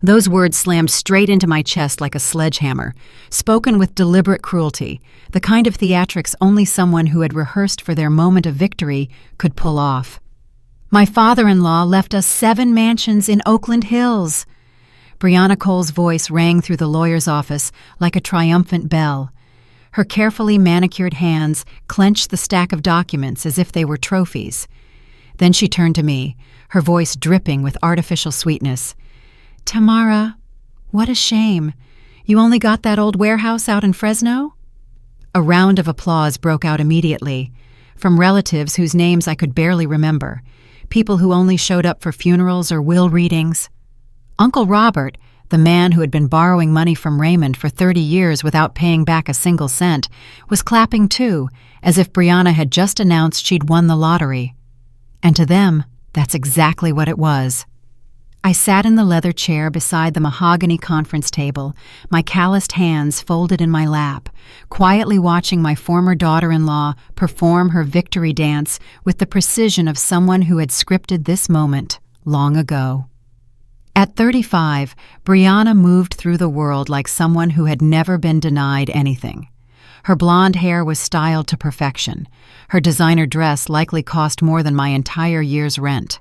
Those words slammed straight into my chest like a sledgehammer, spoken with deliberate cruelty, the kind of theatrics only someone who had rehearsed for their moment of victory could pull off. My father-in-law left us 7 mansions in Oakland Hills. Brianna Cole's voice rang through the lawyer's office like a triumphant bell. Her carefully manicured hands clenched the stack of documents as if they were trophies. Then she turned to me, her voice dripping with artificial sweetness. "Tamara, what a shame. You only got that old warehouse out in Fresno?" A round of applause broke out immediately, from relatives whose names I could barely remember, people who only showed up for funerals or will readings. Uncle Robert, the man who had been borrowing money from Raymond for 30 years without paying back a single cent, was clapping too, as if Brianna had just announced she'd won the lottery. And to them, that's exactly what it was. I sat in the leather chair beside the mahogany conference table, my calloused hands folded in my lap, quietly watching my former daughter-in-law perform her victory dance with the precision of someone who had scripted this moment long ago. At 35, Brianna moved through the world like someone who had never been denied anything. Her blonde hair was styled to perfection. Her designer dress likely cost more than my entire year's rent.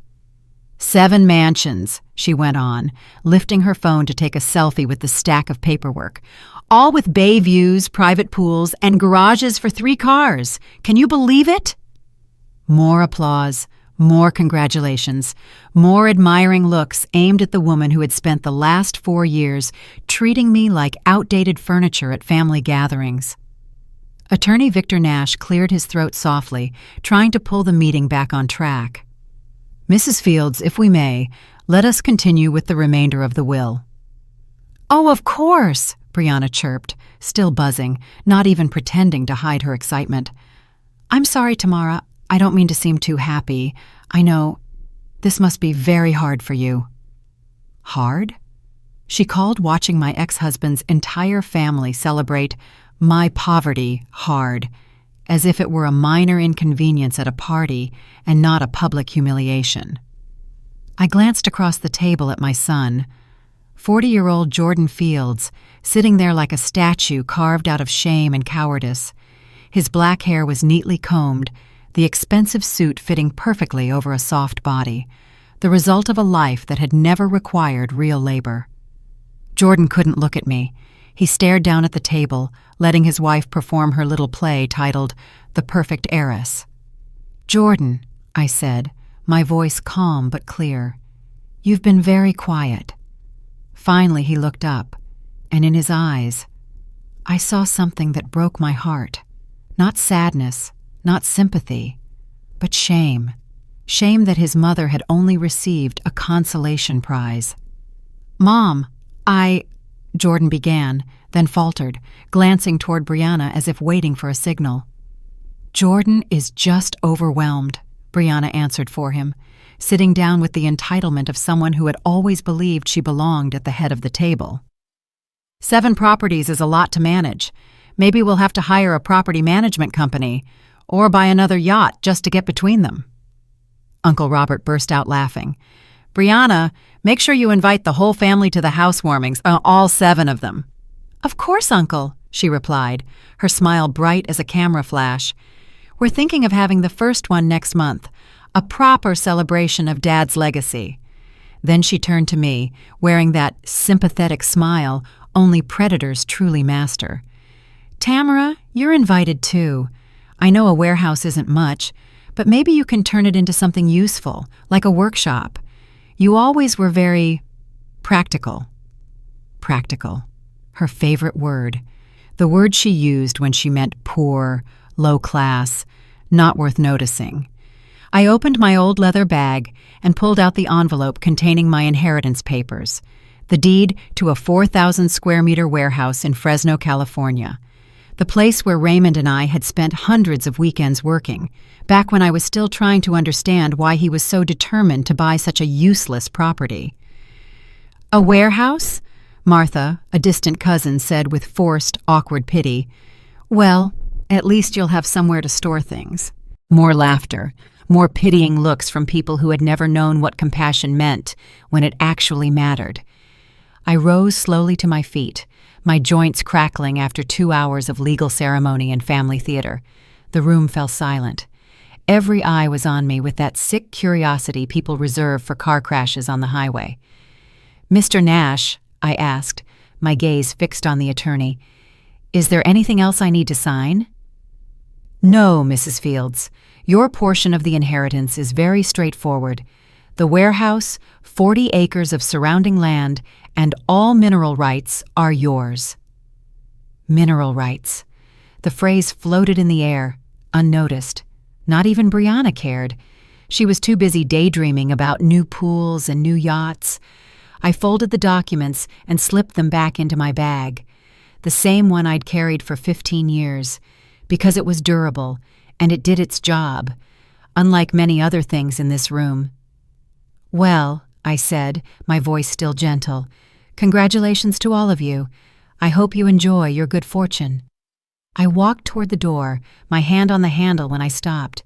7 mansions, she went on, lifting her phone to take a selfie with the stack of paperwork. All with bay views, private pools, and garages for 3 cars. Can you believe it? More applause, more congratulations, more admiring looks aimed at the woman who had spent the last 4 years treating me like outdated furniture at family gatherings. Attorney Victor Nash cleared his throat softly, trying to pull the meeting back on track. "Mrs. Fields, if we may, let us continue with the remainder of the will." "Oh, of course," Brianna chirped, still buzzing, not even pretending to hide her excitement. "I'm sorry, Tamara. I don't mean to seem too happy. I know. This must be very hard for you." Hard? She called watching my ex-husband's entire family celebrate my poverty hard, as if it were a minor inconvenience at a party and not a public humiliation. I glanced across the table at my son, 40-year-old Jordan Fields, sitting there like a statue carved out of shame and cowardice. His black hair was neatly combed, the expensive suit fitting perfectly over a soft body, the result of a life that had never required real labor. Jordan couldn't look at me. He stared down at the table, letting his wife perform her little play titled The Perfect Heiress. "Jordan," I said, my voice calm but clear, "you've been very quiet." Finally he looked up, and in his eyes, I saw something that broke my heart. Not sadness, not sympathy, but shame. Shame that his mother had only received a consolation prize. "Mom, Jordan began, then faltered, glancing toward Brianna as if waiting for a signal. "Jordan is just overwhelmed," Brianna answered for him, sitting down with the entitlement of someone who had always believed she belonged at the head of the table. 7 properties is a lot to manage. Maybe we'll have to hire a property management company, or buy another yacht just to get between them." Uncle Robert burst out laughing. "Brianna, make sure you invite the whole family to the housewarmings, all 7 of them." "Of course, Uncle," she replied, her smile bright as a camera flash. "We're thinking of having the first one next month, a proper celebration of Dad's legacy." Then she turned to me, wearing that sympathetic smile only predators truly master. "Tamara, you're invited too. I know a warehouse isn't much, but maybe you can turn it into something useful, like a workshop. You always were very practical." Practical. Her favorite word. The word she used when she meant poor, low class, not worth noticing. I opened my old leather bag and pulled out the envelope containing my inheritance papers, the deed to a 4,000 square meter warehouse in Fresno, California, the place where Raymond and I had spent hundreds of weekends working, back when I was still trying to understand why he was so determined to buy such a useless property. "A warehouse?" Martha, a distant cousin, said with forced, awkward pity. "Well, at least you'll have somewhere to store things." More laughter, more pitying looks from people who had never known what compassion meant when it actually mattered. I rose slowly to my feet, my joints crackling after 2 hours of legal ceremony and family theater. The room fell silent. Every eye was on me with that sick curiosity people reserve for car crashes on the highway. "Mr. Nash," I asked, my gaze fixed on the attorney, "is there anything else I need to sign?" "No, Mrs. Fields. Your portion of the inheritance is very straightforward. The warehouse, 40 acres of surrounding land, and all mineral rights are yours." Mineral rights. The phrase floated in the air, unnoticed. Not even Brianna cared. She was too busy daydreaming about new pools and new yachts. I folded the documents and slipped them back into my bag, the same one I'd carried for 15 years, because it was durable, and it did its job, unlike many other things in this room. "Well," I said, my voice still gentle, "congratulations to all of you. I hope you enjoy your good fortune." I walked toward the door, my hand on the handle when I stopped.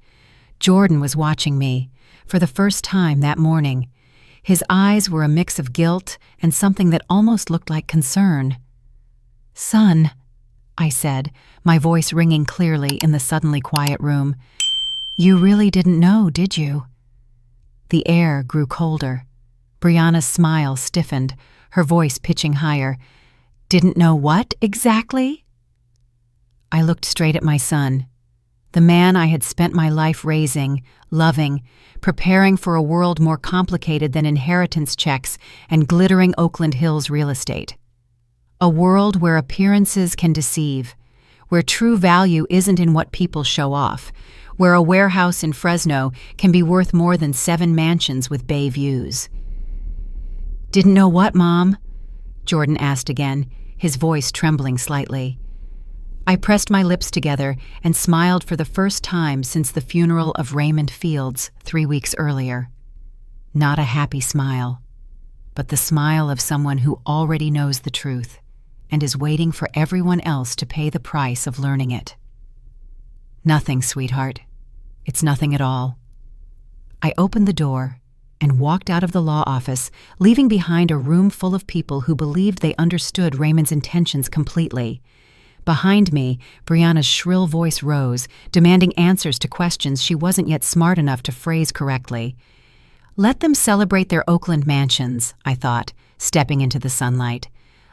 Jordan was watching me, for the first time that morning. His eyes were a mix of guilt and something that almost looked like concern. "Son," I said, my voice ringing clearly in the suddenly quiet room, "you really didn't know, did you?" The air grew colder. Brianna's smile stiffened, her voice pitching higher. "Didn't know what exactly?" I looked straight at my son, the man I had spent my life raising, loving, preparing for a world more complicated than inheritance checks and glittering Oakland Hills real estate. A world where appearances can deceive, where true value isn't in what people show off, where a warehouse in Fresno can be worth more than 7 mansions with bay views. "Didn't know what, Mom?" Jordan asked again, his voice trembling slightly. I pressed my lips together and smiled for the first time since the funeral of Raymond Fields 3 weeks earlier. Not a happy smile, but the smile of someone who already knows the truth and is waiting for everyone else to pay the price of learning it. "Nothing, sweetheart. It's nothing at all." I opened the door and walked out of the law office, leaving behind a room full of people who believed they understood Raymond's intentions completely. Behind me, Brianna's shrill voice rose, demanding answers to questions she wasn't yet smart enough to phrase correctly. Let them celebrate their Oakland mansions, I thought, stepping into the sunlight.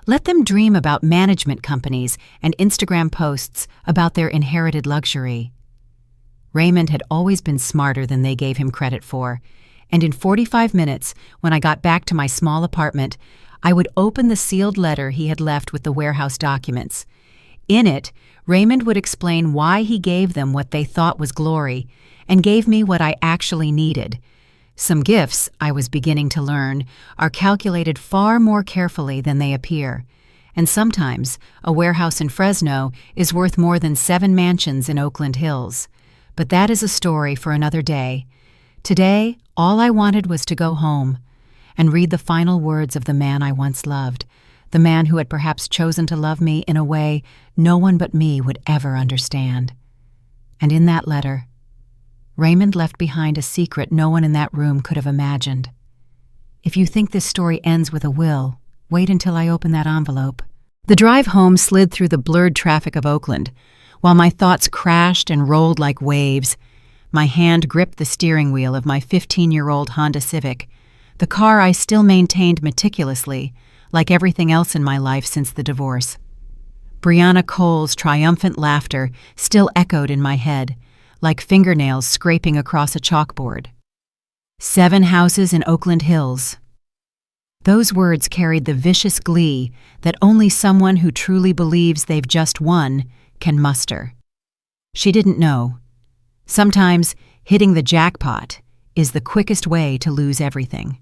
Let them dream about management companies and Instagram posts about their inherited luxury. Raymond had always been smarter than they gave him credit for, and in 45 minutes, when I got back to my small apartment, I would open the sealed letter he had left with the warehouse documents. In it, Raymond would explain why he gave them what they thought was glory, and gave me what I actually needed. Some gifts, I was beginning to learn, are calculated far more carefully than they appear, and sometimes a warehouse in Fresno is worth more than 7 mansions in Oakland Hills. But that is a story for another day. Today, all I wanted was to go home and read the final words of the man I once loved, the man who had perhaps chosen to love me in a way no one but me would ever understand. And in that letter, Raymond left behind a secret no one in that room could have imagined. If you think this story ends with a will, wait until I open that envelope. The drive home slid through the blurred traffic of Oakland, while my thoughts crashed and rolled like waves. My hand gripped the steering wheel of my 15-year-old Honda Civic, the car I still maintained meticulously, like everything else in my life since the divorce. Brianna Cole's triumphant laughter still echoed in my head, like fingernails scraping across a chalkboard. 7 houses in Oakland Hills. Those words carried the vicious glee that only someone who truly believes they've just won can muster. She didn't know. Sometimes hitting the jackpot is the quickest way to lose everything.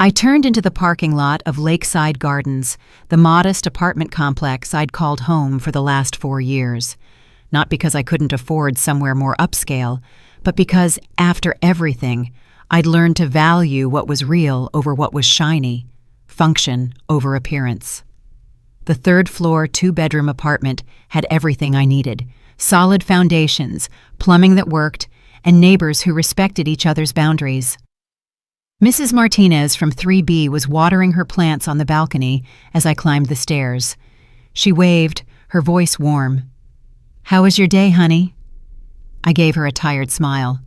I turned into the parking lot of Lakeside Gardens, the modest apartment complex I'd called home for the last 4 years. Not because I couldn't afford somewhere more upscale, but because, after everything, I'd learned to value what was real over what was shiny, function over appearance. The 3rd-floor, 2-bedroom apartment had everything I needed: solid foundations, plumbing that worked, and neighbors who respected each other's boundaries. Mrs. Martinez from 3B was watering her plants on the balcony as I climbed the stairs. She waved, her voice warm. "How was your day, honey?" I gave her a tired smile.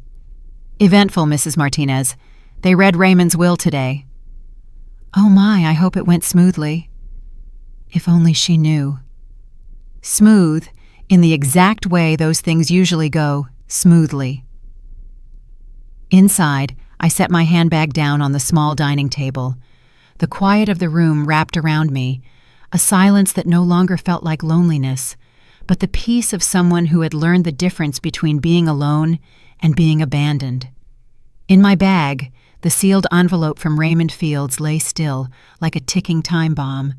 "Eventful, Mrs. Martinez. They read Raymond's will today." "Oh my, I hope it went smoothly." If only she knew. Smooth, in the exact way those things usually go, smoothly. Inside, I set my handbag down on the small dining table. The quiet of the room wrapped around me, a silence that no longer felt like loneliness, but the peace of someone who had learned the difference between being alone and being abandoned. In my bag, the sealed envelope from Raymond Fields lay still, like a ticking time bomb.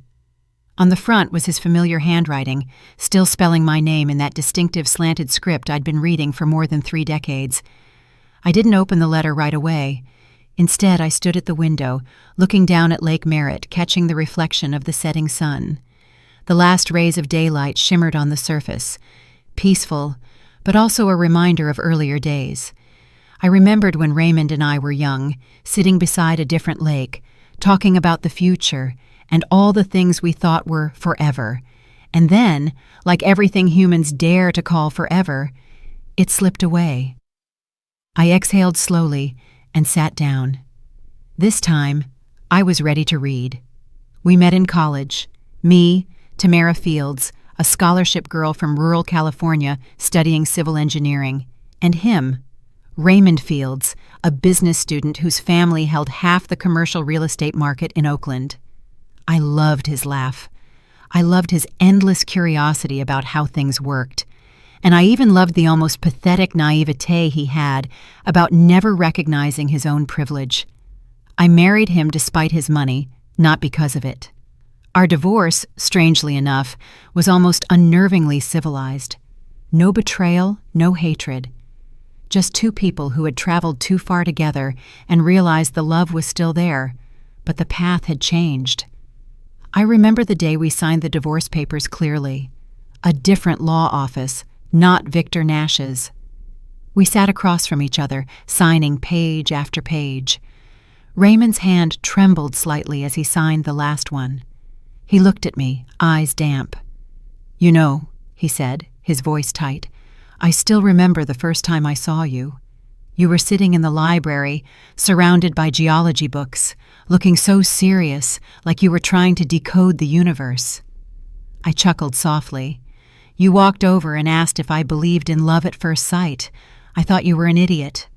On the front was his familiar handwriting, still spelling my name in that distinctive slanted script I'd been reading for more than 3 decades. I didn't open the letter right away. Instead, I stood at the window, looking down at Lake Merritt, catching the reflection of the setting sun. The last rays of daylight shimmered on the surface, peaceful, but also a reminder of earlier days. I remembered when Raymond and I were young, sitting beside a different lake, talking about the future and all the things we thought were forever. And then, like everything humans dare to call forever, it slipped away. I exhaled slowly and sat down. This time, I was ready to read. We met in college. Me, Tamara Fields, a scholarship girl from rural California studying civil engineering, and him, Raymond Fields, a business student whose family held half the commercial real estate market in Oakland. I loved his laugh. I loved his endless curiosity about how things worked. And I even loved the almost pathetic naivete he had about never recognizing his own privilege. I married him despite his money, not because of it. Our divorce, strangely enough, was almost unnervingly civilized. No betrayal, no hatred. Just 2 people who had traveled too far together and realized the love was still there, but the path had changed. I remember the day we signed the divorce papers clearly. A different law office, not Victor Nash's. We sat across from each other, signing page after page. Raymond's hand trembled slightly as he signed the last one. He looked at me, eyes damp. "You know," he said, his voice tight, "I still remember the first time I saw you. You were sitting in the library, surrounded by geology books, looking so serious, like you were trying to decode the universe." I chuckled softly. "You walked over and asked if I believed in love at first sight. I thought you were an idiot."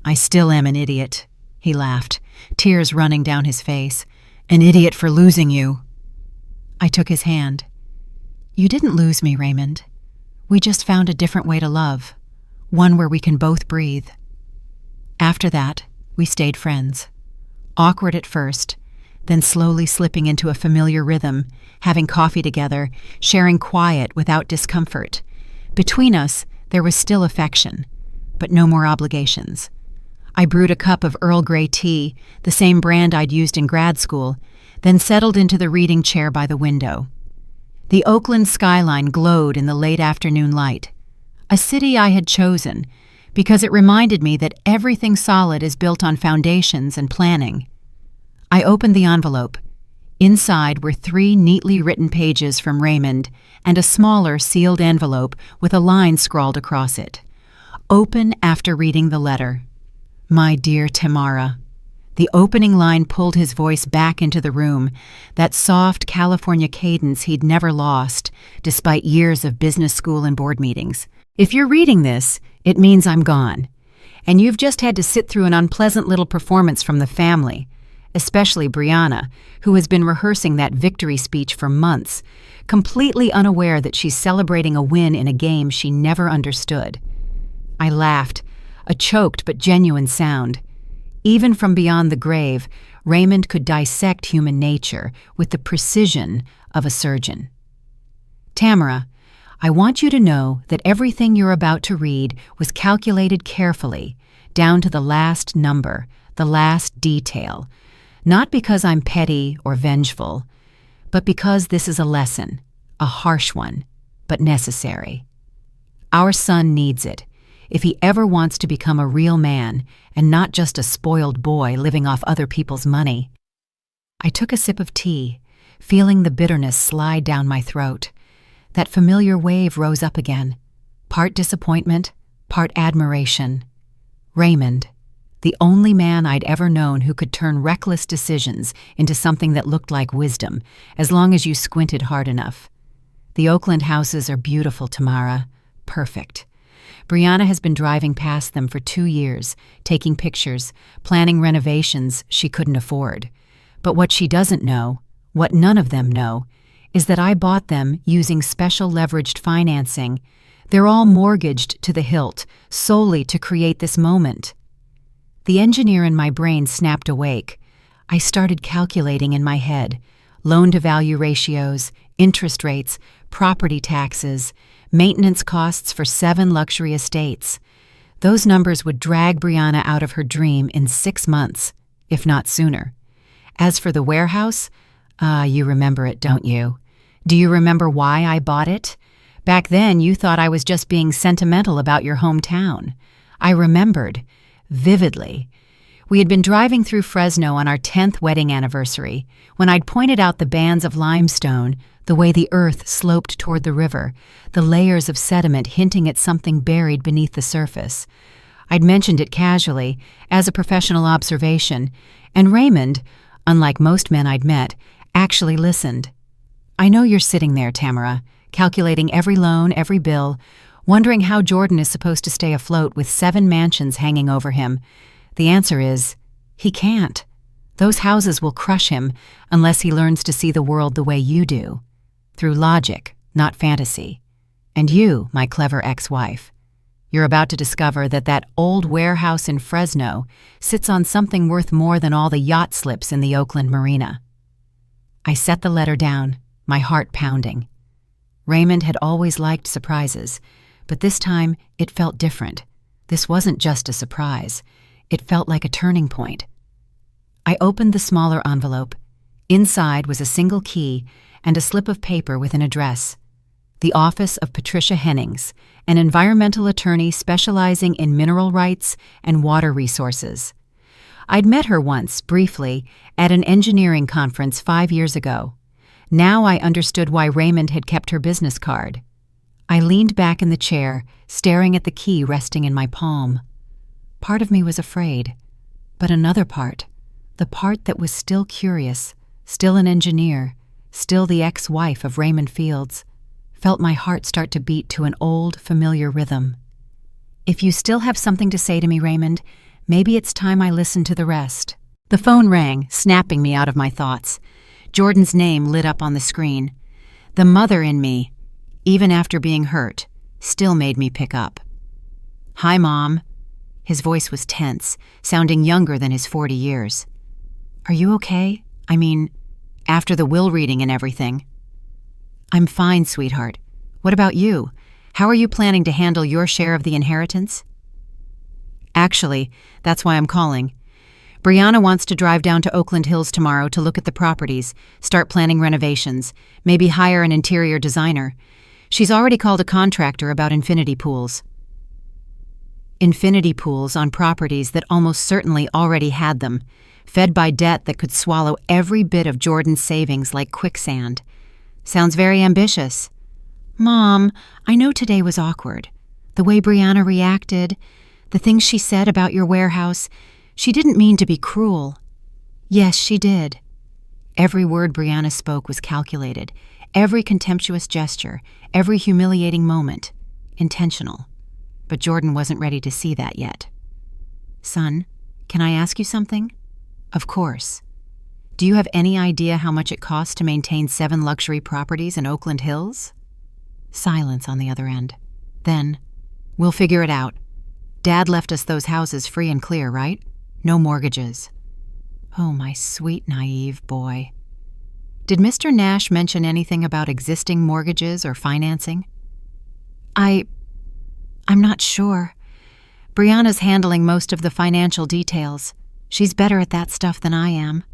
"I still am an idiot," he laughed, tears running down his face. "An idiot for losing you." I took his hand. "You didn't lose me, Raymond. We just found a different way to love, one where we can both breathe." After that, we stayed friends. Awkward at first, then slowly slipping into a familiar rhythm, having coffee together, sharing quiet without discomfort. Between us, there was still affection, but no more obligations. I brewed a cup of Earl Grey tea, the same brand I'd used in grad school, then settled into the reading chair by the window. The Oakland skyline glowed in the late afternoon light, a city I had chosen because it reminded me that everything solid is built on foundations and planning. I opened the envelope. Inside were 3 neatly written pages from Raymond and a smaller sealed envelope with a line scrawled across it. "Open after reading the letter. My dear Tamara." The opening line pulled his voice back into the room, that soft California cadence he'd never lost, despite years of business school and board meetings. "If you're reading this, it means I'm gone. And you've just had to sit through an unpleasant little performance from the family, especially Brianna, who has been rehearsing that victory speech for months, completely unaware that she's celebrating a win in a game she never understood." I laughed, a choked but genuine sound. Even from beyond the grave, Raymond could dissect human nature with the precision of a surgeon. "Tamara, I want you to know that everything you're about to read was calculated carefully, down to the last number, the last detail. Not because I'm petty or vengeful, but because this is a lesson, a harsh one, but necessary. Our son needs it. if he ever wants to become a real man and not just a spoiled boy living off other people's money. I took a sip of tea, feeling the bitterness slide down my throat. That familiar wave rose up again, part disappointment, part admiration. Raymond, the only man I'd ever known who could turn reckless decisions into something that looked like wisdom, as long as you squinted hard enough. The Oakland houses are beautiful, Tamara. Perfect. Brianna has been driving past them for 2 years, taking pictures, planning renovations she couldn't afford. But what she doesn't know, what none of them know, is that I bought them using special leveraged financing. They're all mortgaged to the hilt, solely to create this moment. The engineer in my brain snapped awake. I started calculating in my head, loan-to-value ratios, interest rates, property taxes, maintenance costs for 7 luxury estates. Those numbers would drag Brianna out of her dream in 6 months, if not sooner. As for the warehouse, you remember it, don't you? Do you remember why I bought it? Back then, you thought I was just being sentimental about your hometown. I remembered, vividly. We had been driving through Fresno on our 10th wedding anniversary, when I'd pointed out the bands of limestone, the way the earth sloped toward the river, the layers of sediment hinting at something buried beneath the surface. I'd mentioned it casually, as a professional observation, and Raymond, unlike most men I'd met, actually listened. I know you're sitting there, Tamara, calculating every loan, every bill, wondering how Jordan is supposed to stay afloat with 7 mansions hanging over him. The answer is, he can't. Those houses will crush him unless he learns to see the world the way you do, through logic, not fantasy. And you, my clever ex-wife, you're about to discover that that old warehouse in Fresno sits on something worth more than all the yacht slips in the Oakland marina. I set the letter down, my heart pounding. Raymond had always liked surprises, but this time it felt different. This wasn't just a surprise. It felt like a turning point. I opened the smaller envelope. Inside was a single key and a slip of paper with an address. The office of Patricia Hennings, an environmental attorney specializing in mineral rights and water resources. I'd met her once, briefly, at an engineering conference 5 years ago. Now I understood why Raymond had kept her business card. I leaned back in the chair, staring at the key resting in my palm. Part of me was afraid, but another part, the part that was still curious, still an engineer, still the ex-wife of Raymond Fields, felt my heart start to beat to an old, familiar rhythm. If you still have something to say to me, Raymond, maybe it's time I listened to the rest. The phone rang, snapping me out of my thoughts. Jordan's name lit up on the screen. The mother in me, even after being hurt, still made me pick up. "Hi, Mom." His voice was tense, sounding younger than his 40 years. "Are you okay? I mean, after the will reading and everything." "I'm fine, sweetheart. What about you? How are you planning to handle your share of the inheritance?" "Actually, that's why I'm calling. Brianna wants to drive down to Oakland Hills tomorrow to look at the properties, start planning renovations, maybe hire an interior designer. She's already called a contractor about infinity pools." Infinity pools on properties that almost certainly already had them, fed by debt that could swallow every bit of Jordan's savings like quicksand. Sounds very ambitious. "Mom, I know today was awkward. The way Brianna reacted, the things she said about your warehouse, she didn't mean to be cruel." "Yes, she did." Every word Brianna spoke was calculated, every contemptuous gesture, every humiliating moment, intentional. But Jordan wasn't ready to see that yet. "Son, can I ask you something?" "Of course. Do you have any idea how much it costs to maintain 7 luxury properties in Oakland Hills?" Silence on the other end. Then, "We'll figure it out. Dad left us those houses free and clear, right? No mortgages." Oh, my sweet, naive boy. Did Mr. Nash mention anything about existing mortgages or financing? I'm not sure. Brianna's handling most of the financial details. She's better at that stuff than I am.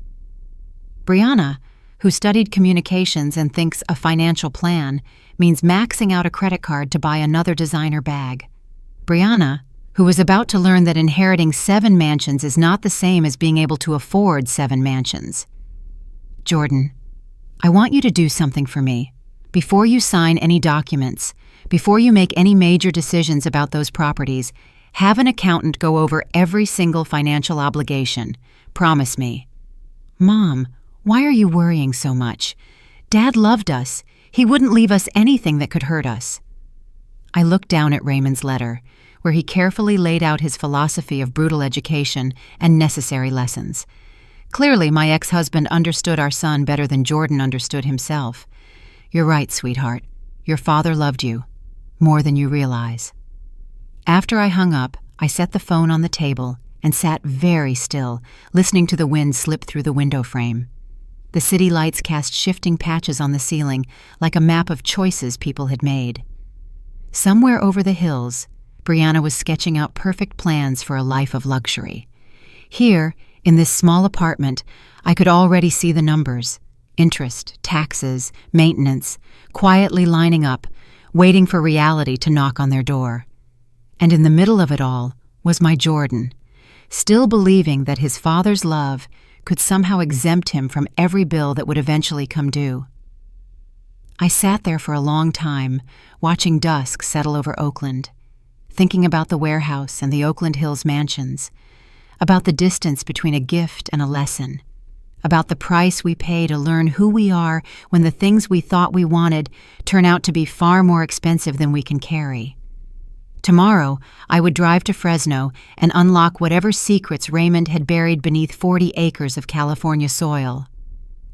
Brianna, who studied communications and thinks a financial plan means maxing out a credit card to buy another designer bag. Brianna, who was about to learn that inheriting 7 mansions is not the same as being able to afford 7 mansions. "Jordan, I want you to do something for me. Before you sign any documents, before you make any major decisions about those properties, have an accountant go over every single financial obligation. Promise me." "Mom, why are you worrying so much? Dad loved us. He wouldn't leave us anything that could hurt us." I looked down at Raymond's letter, where he carefully laid out his philosophy of brutal education and necessary lessons. Clearly, my ex-husband understood our son better than Jordan understood himself. "You're right, sweetheart. Your father loved you, more than you realize." After I hung up, I set the phone on the table and sat very still, listening to the wind slip through the window frame. The city lights cast shifting patches on the ceiling, like a map of choices people had made. Somewhere over the hills, Brianna was sketching out perfect plans for a life of luxury. Here, in this small apartment, I could already see the numbers: interest, taxes, maintenance, quietly lining up, waiting for reality to knock on their door. And in the middle of it all was my Jordan, still believing that his father's love could somehow exempt him from every bill that would eventually come due. I sat there for a long time, watching dusk settle over Oakland, thinking about the warehouse and the Oakland Hills mansions, about the distance between a gift and a lesson, about the price we pay to learn who we are when the things we thought we wanted turn out to be far more expensive than we can carry. Tomorrow, I would drive to Fresno and unlock whatever secrets Raymond had buried beneath 40 acres of California soil.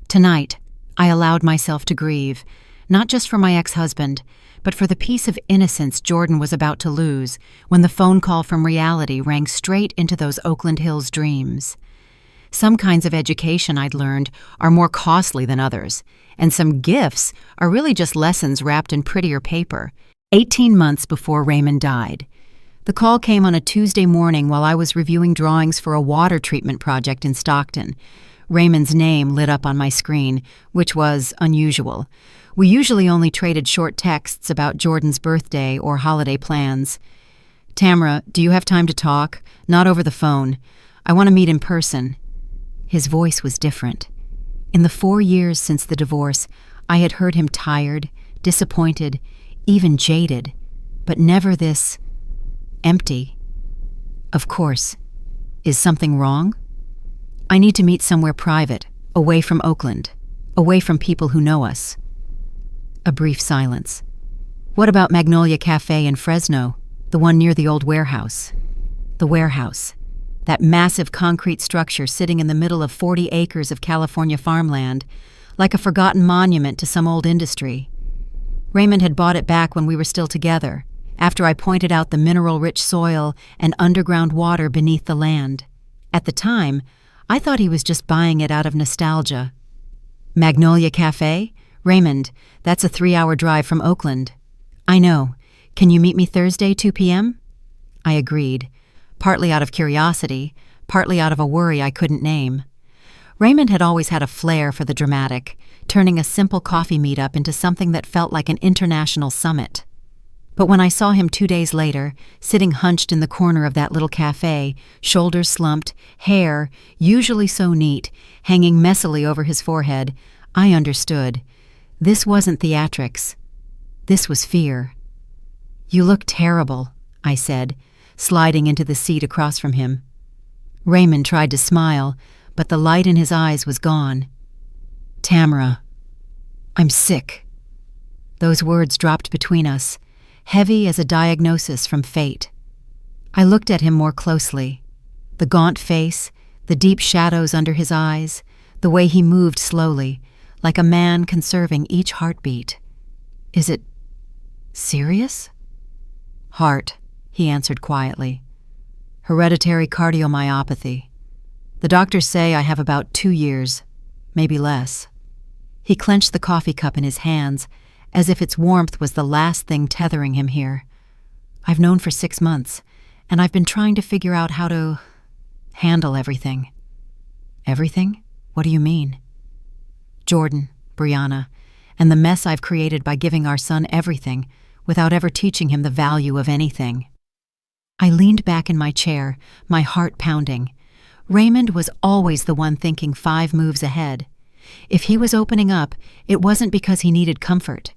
Tonight, I allowed myself to grieve, not just for my ex-husband, but for the piece of innocence Jordan was about to lose when the phone call from reality rang straight into those Oakland Hills dreams. Some kinds of education I'd learned are more costly than others, and some gifts are really just lessons wrapped in prettier paper. 18 months before Raymond died. The call came on a Tuesday morning while I was reviewing drawings for a water treatment project in Stockton. Raymond's name lit up on my screen, which was unusual. We usually only traded short texts about Jordan's birthday or holiday plans. "Tamara, do you have time to talk? Not over the phone. I want to meet in person." His voice was different. In the 4 years since the divorce, I had heard him tired, disappointed, even jaded, but never this empty. "Of course. Is something wrong?" "I need to meet somewhere private, away from Oakland, away from people who know us." A brief silence. "What about Magnolia Cafe in Fresno, the one near the old warehouse?" The warehouse. That massive concrete structure sitting in the middle of 40 acres of California farmland, like a forgotten monument to some old industry. Raymond had bought it back when we were still together, after I pointed out the mineral-rich soil and underground water beneath the land. At the time, I thought he was just buying it out of nostalgia. "Magnolia Cafe? Raymond, that's a 3-hour drive from Oakland." "I know. Can you meet me Thursday, 2 p.m.? I agreed, partly out of curiosity, partly out of a worry I couldn't name. Raymond had always had a flair for the dramatic, turning a simple coffee meetup into something that felt like an international summit. But when I saw him 2 days later, sitting hunched in the corner of that little cafe, shoulders slumped, hair, usually so neat, hanging messily over his forehead, I understood. This wasn't theatrics. This was fear. "You look terrible," I said, sliding into the seat across from him. Raymond tried to smile, but the light in his eyes was gone. "Tamara, I'm sick." Those words dropped between us, heavy as a diagnosis from fate. I looked at him more closely. The gaunt face, the deep shadows under his eyes, the way he moved slowly, like a man conserving each heartbeat. "Is it serious?" "Heart," he answered quietly. "Hereditary cardiomyopathy. The doctors say I have about 2 years, maybe less." He clenched the coffee cup in his hands, as if its warmth was the last thing tethering him here. "I've known for 6 months, and I've been trying to figure out how to handle everything." "Everything? What do you mean?" "Jordan, Brianna, and the mess I've created by giving our son everything without ever teaching him the value of anything." I leaned back in my chair, my heart pounding. Raymond was always the one thinking 5 moves ahead. If he was opening up, it wasn't because he needed comfort.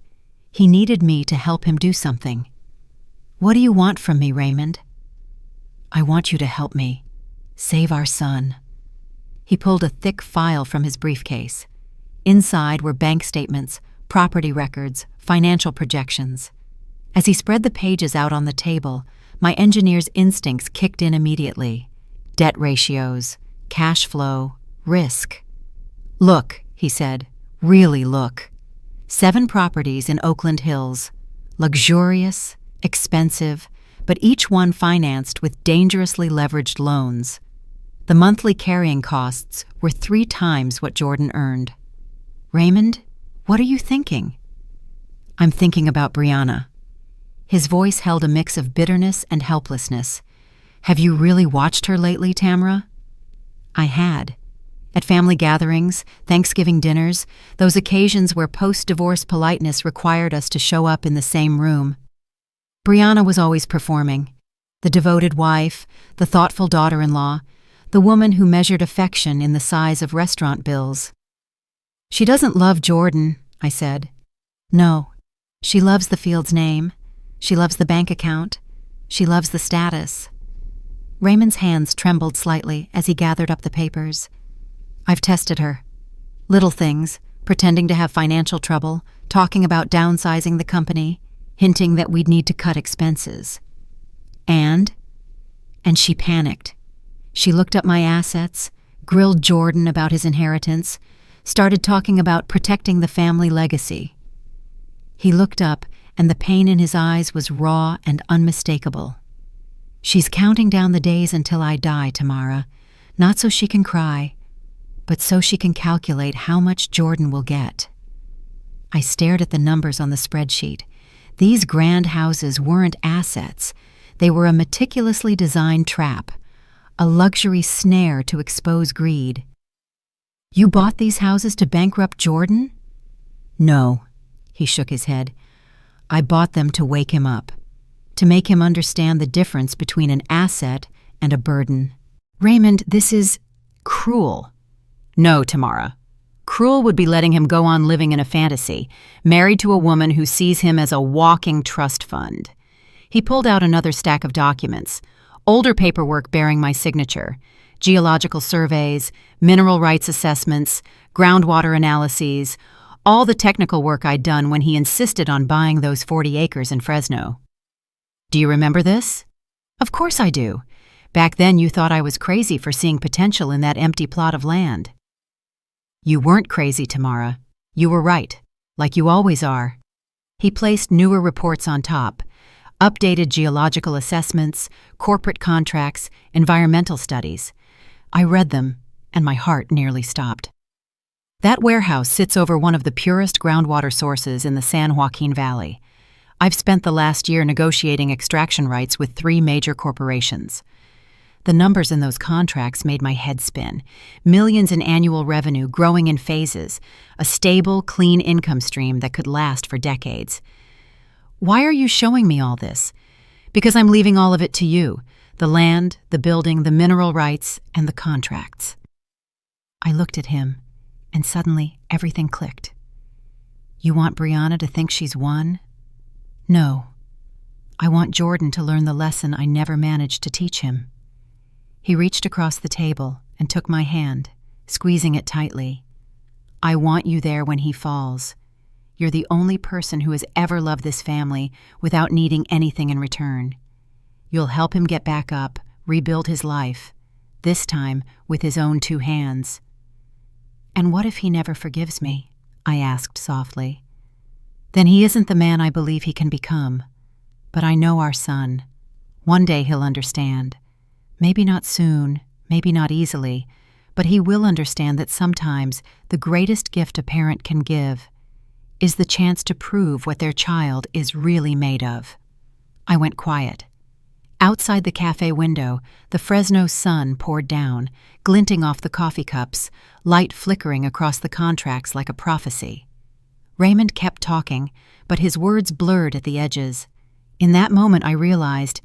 He needed me to help him do something. "What do you want from me, Raymond?" "I want you to help me. Save our son." He pulled a thick file from his briefcase. Inside were bank statements, property records, financial projections. As he spread the pages out on the table, my engineer's instincts kicked in immediately. Debt ratios, cash flow, risk. "Look," he said, "really look. 7 properties in Oakland Hills. Luxurious, expensive, but each one financed with dangerously leveraged loans. The monthly carrying costs were 3 times what Jordan earned." "Raymond, what are you thinking?" "I'm thinking about Brianna." His voice held a mix of bitterness and helplessness. "Have you really watched her lately, Tamara?" I had. At family gatherings, Thanksgiving dinners, those occasions where post-divorce politeness required us to show up in the same room. Brianna was always performing. The devoted wife, the thoughtful daughter-in-law, the woman who measured affection in the size of restaurant bills. "She doesn't love Jordan," I said. "No. She loves the field's name. She loves the bank account. She loves the status." Raymond's hands trembled slightly as he gathered up the papers. "I've tested her. Little things, pretending to have financial trouble, talking about downsizing the company, hinting that we'd need to cut expenses. And she panicked. She looked up my assets, grilled Jordan about his inheritance, started talking about protecting the family legacy." He looked up, and the pain in his eyes was raw and unmistakable. "She's counting down the days until I die, Tamara, not so she can cry, but so she can calculate how much Jordan will get." I stared at the numbers on the spreadsheet. These grand houses weren't assets. They were a meticulously designed trap, a luxury snare to expose greed. "You bought these houses to bankrupt Jordan?" "No," he shook his head. "I bought them to wake him up, to make him understand the difference between an asset and a burden." "Raymond, this is cruel." "No, Tamara. Cruel would be letting him go on living in a fantasy, married to a woman who sees him as a walking trust fund." He pulled out another stack of documents, older paperwork bearing my signature, geological surveys, mineral rights assessments, groundwater analyses, all the technical work I'd done when he insisted on buying those 40 acres in Fresno. "Do you remember this?" "Of course I do. Back then you thought I was crazy for seeing potential in that empty plot of land." "You weren't crazy, Tamara. You were right, like you always are." He placed newer reports on top, updated geological assessments, corporate contracts, environmental studies. I read them, and my heart nearly stopped. "That warehouse sits over one of the purest groundwater sources in the San Joaquin Valley. I've spent the last year negotiating extraction rights with 3 major corporations. The numbers in those contracts made my head spin. Millions in annual revenue growing in phases, a stable, clean income stream that could last for decades. "Why are you showing me all this?" "Because I'm leaving all of it to you. The land, the building, the mineral rights, and the contracts." I looked at him, and suddenly everything clicked. "You want Brianna to think she's won?" "No. I want Jordan to learn the lesson I never managed to teach him." He reached across the table and took my hand, squeezing it tightly. "I want you there when he falls. You're the only person who has ever loved this family without needing anything in return. You'll help him get back up, rebuild his life, this time with his own 2 hands." "And what if he never forgives me?" I asked softly. "Then he isn't the man I believe he can become. But I know our son. One day he'll understand. Maybe not soon, maybe not easily, but he will understand that sometimes the greatest gift a parent can give is the chance to prove what their child is really made of." I went quiet. Outside the cafe window, the Fresno sun poured down, glinting off the coffee cups, light flickering across the contracts like a prophecy. Raymond kept talking, but his words blurred at the edges. In that moment I realized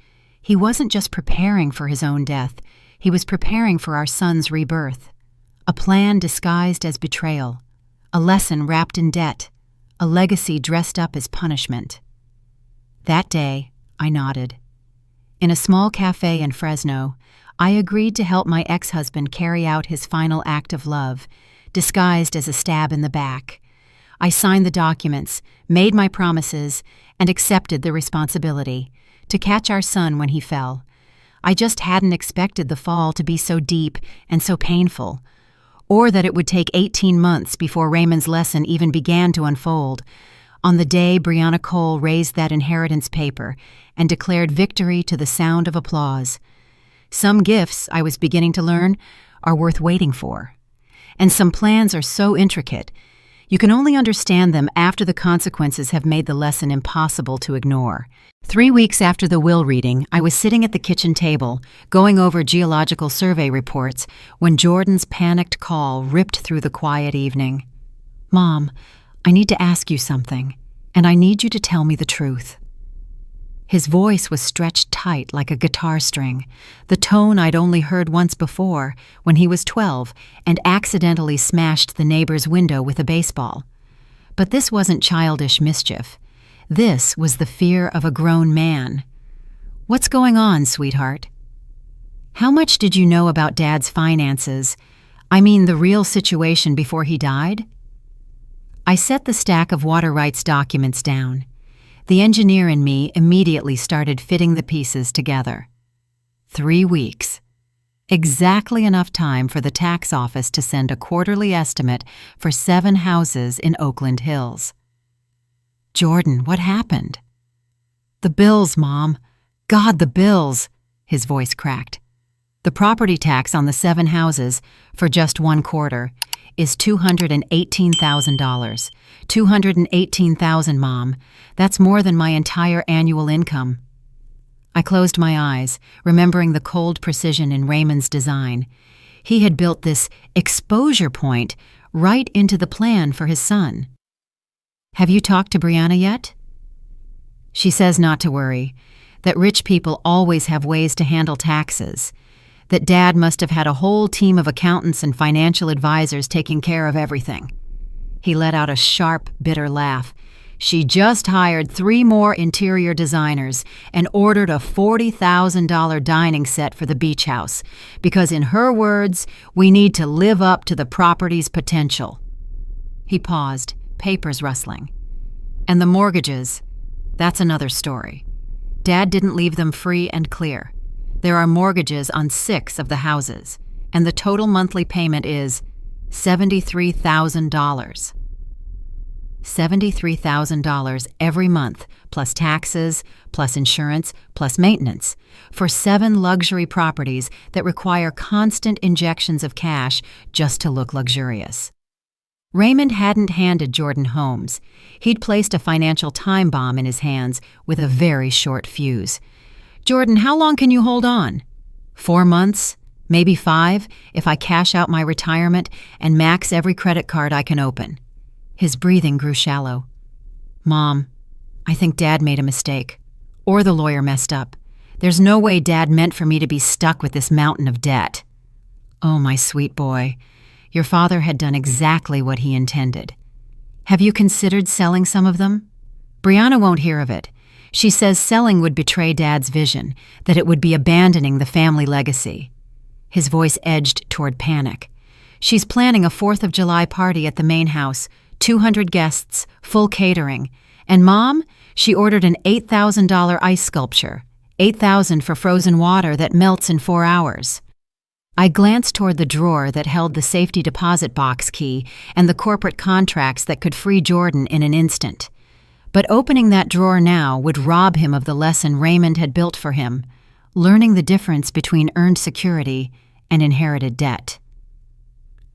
He wasn't just preparing for his own death, he was preparing for our son's rebirth. A plan disguised as betrayal, a lesson wrapped in debt, a legacy dressed up as punishment. That day, I nodded. In a small cafe in Fresno, I agreed to help my ex-husband carry out his final act of love, disguised as a stab in the back. I signed the documents, made my promises, and accepted the responsibility to catch our son when he fell. I just hadn't expected the fall to be so deep and so painful, or that it would take 18 months before Raymond's lesson even began to unfold. On the day Brianna Cole raised that inheritance paper and declared victory to the sound of applause. Some gifts, I was beginning to learn, are worth waiting for. And some plans are so intricate, you can only understand them after the consequences have made the lesson impossible to ignore. 3 weeks after the will reading, I was sitting at the kitchen table, going over geological survey reports, when Jordan's panicked call ripped through the quiet evening. "Mom, I need to ask you something, and I need you to tell me the truth." His voice was stretched tight like a guitar string, the tone I'd only heard once before, when he was 12 and accidentally smashed the neighbor's window with a baseball. But this wasn't childish mischief. This was the fear of a grown man. "What's going on, sweetheart?" "How much did you know about Dad's finances? I mean, the real situation before he died?" I set the stack of water rights documents down. The engineer in me immediately started fitting the pieces together. 3 weeks. Exactly enough time for the tax office to send a quarterly estimate for 7 houses in Oakland Hills. "Jordan, what happened?" "The bills, Mom. God, the bills," his voice cracked. "The property tax on the 7 houses, for just 1 quarter, is $218,000. $218,000, Mom. That's more than my entire annual income." I closed my eyes, remembering the cold precision in Raymond's design. He had built this exposure point right into the plan for his son. "Have you talked to Brianna yet?" "She says not to worry, that rich people always have ways to handle taxes, that Dad must have had a whole team of accountants and financial advisors taking care of everything." He let out a sharp, bitter laugh. "She just hired 3 more interior designers and ordered a $40,000 dining set for the beach house, because in her words, we need to live up to the property's potential." He paused, papers rustling. "And the mortgages, that's another story. Dad didn't leave them free and clear. There are mortgages on 6 of the houses, and the total monthly payment is $73,000. $73,000 every month, plus taxes, plus insurance, plus maintenance, for 7 luxury properties that require constant injections of cash just to look luxurious. Raymond hadn't handed Jordan homes. He'd placed a financial time bomb in his hands with a very short fuse. "Jordan, how long can you hold on?" 4 months, maybe 5, if I cash out my retirement and max every credit card I can open." His breathing grew shallow. "Mom, I think Dad made a mistake. Or the lawyer messed up. There's no way Dad meant for me to be stuck with this mountain of debt." "Oh, my sweet boy. Your father had done exactly what he intended. Have you considered selling some of them? Brianna won't hear of it. She says selling would betray Dad's vision, that it would be abandoning the family legacy." His voice edged toward panic. "She's planning a 4th of July party at the main house, 200 guests, full catering. And Mom, she ordered an $8,000 ice sculpture, $8,000 for frozen water that melts in 4 hours. I glanced toward the drawer that held the safety deposit box key and the corporate contracts that could free Jordan in an instant. But opening that drawer now would rob him of the lesson Raymond had built for him, learning the difference between earned security and inherited debt.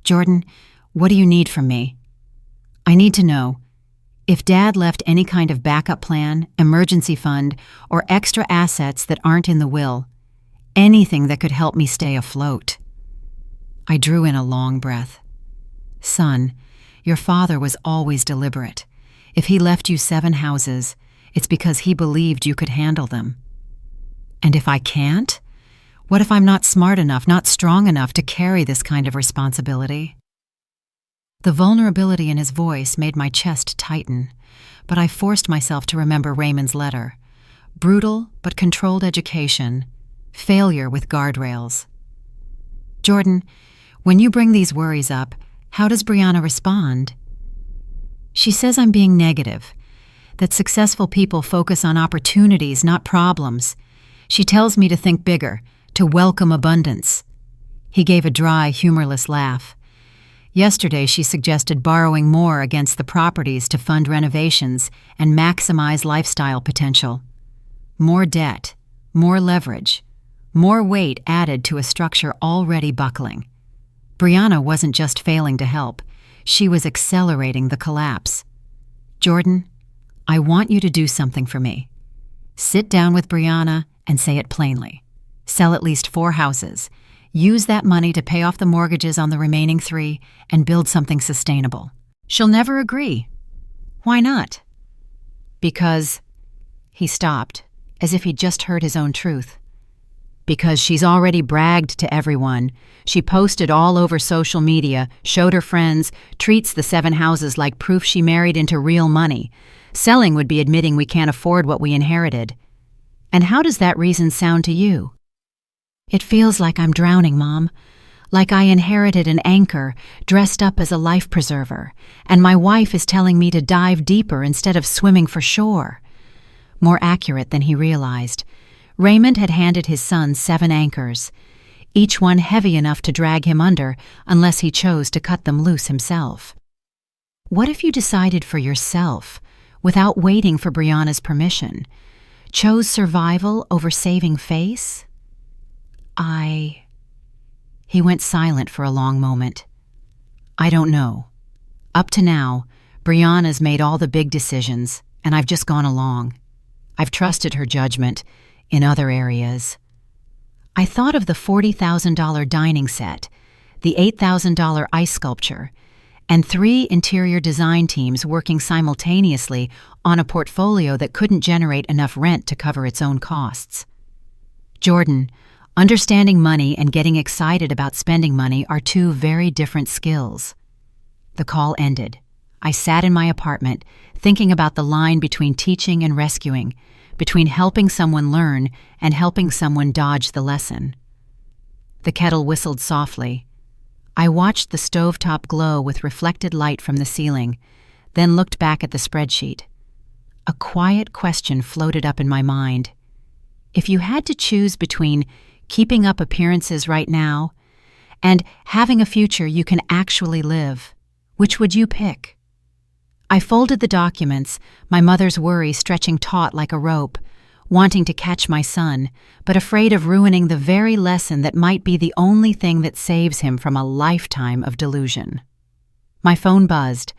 "Jordan, what do you need from me?" "I need to know if Dad left any kind of backup plan, emergency fund, or extra assets that aren't in the will. Anything that could help me stay afloat." I drew in a long breath. "Son, your father was always deliberate. If he left you 7 houses, it's because he believed you could handle them." And if I can't? What if I'm not smart enough, not strong enough to carry this kind of responsibility? The vulnerability in his voice made my chest tighten, but I forced myself to remember Raymond's letter. Brutal but controlled education, failure with guardrails. Jordan, when you bring these worries up, how does Brianna respond? She says I'm being negative, that successful people focus on opportunities, not problems. She tells me to think bigger, to welcome abundance. He gave a dry, humorless laugh. Yesterday, she suggested borrowing more against the properties to fund renovations and maximize lifestyle potential. More debt, more leverage, more weight added to a structure already buckling. Brianna wasn't just failing to help, she was accelerating the collapse. Jordan, I want you to do something for me. Sit down with Brianna and say it plainly. Sell at least 4 houses. Use that money to pay off the mortgages on the remaining 3 and build something sustainable. She'll never agree. Why not? Because... He stopped, as if he'd just heard his own truth. Because she's already bragged to everyone. She posted all over social media, showed her friends, treats the 7 houses like proof she married into real money. Selling would be admitting we can't afford what we inherited. And how does that reason sound to you? It feels like I'm drowning, Mom. Like I inherited an anchor dressed up as a life preserver, and my wife is telling me to dive deeper instead of swimming for shore. More accurate than he realized. Raymond had handed his son 7 anchors, each one heavy enough to drag him under unless he chose to cut them loose himself. What if you decided for yourself, without waiting for Brianna's permission, chose survival over saving face? He went silent for a long moment. I don't know. Up to now, Brianna's made all the big decisions, and I've just gone along. I've trusted her judgment in other areas. I thought of the $40,000 dining set, the $8,000 ice sculpture, and 3 interior design teams working simultaneously on a portfolio that couldn't generate enough rent to cover its own costs. Jordan, understanding money and getting excited about spending money are 2 very different skills. The call ended. I sat in my apartment, thinking about the line between teaching and rescuing, between helping someone learn and helping someone dodge the lesson. The kettle whistled softly. I watched the stovetop glow with reflected light from the ceiling, then looked back at the spreadsheet. A quiet question floated up in my mind. If you had to choose between keeping up appearances right now and having a future you can actually live, which would you pick? I folded the documents, my mother's worry stretching taut like a rope, wanting to catch my son, but afraid of ruining the very lesson that might be the only thing that saves him from a lifetime of delusion. My phone buzzed,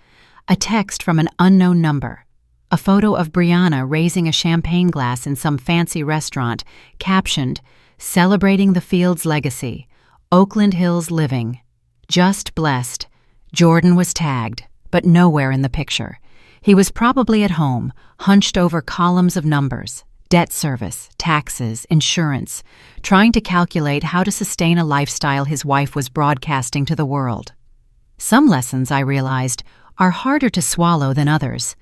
a text from an unknown number, a photo of Brianna raising a champagne glass in some fancy restaurant, captioned, "Celebrating the field's legacy, Oakland Hills living. Just blessed." Jordan was tagged, but nowhere in the picture. He was probably at home, hunched over columns of numbers, debt service, taxes, insurance, trying to calculate how to sustain a lifestyle his wife was broadcasting to the world. Some lessons, I realized, are harder to swallow than others.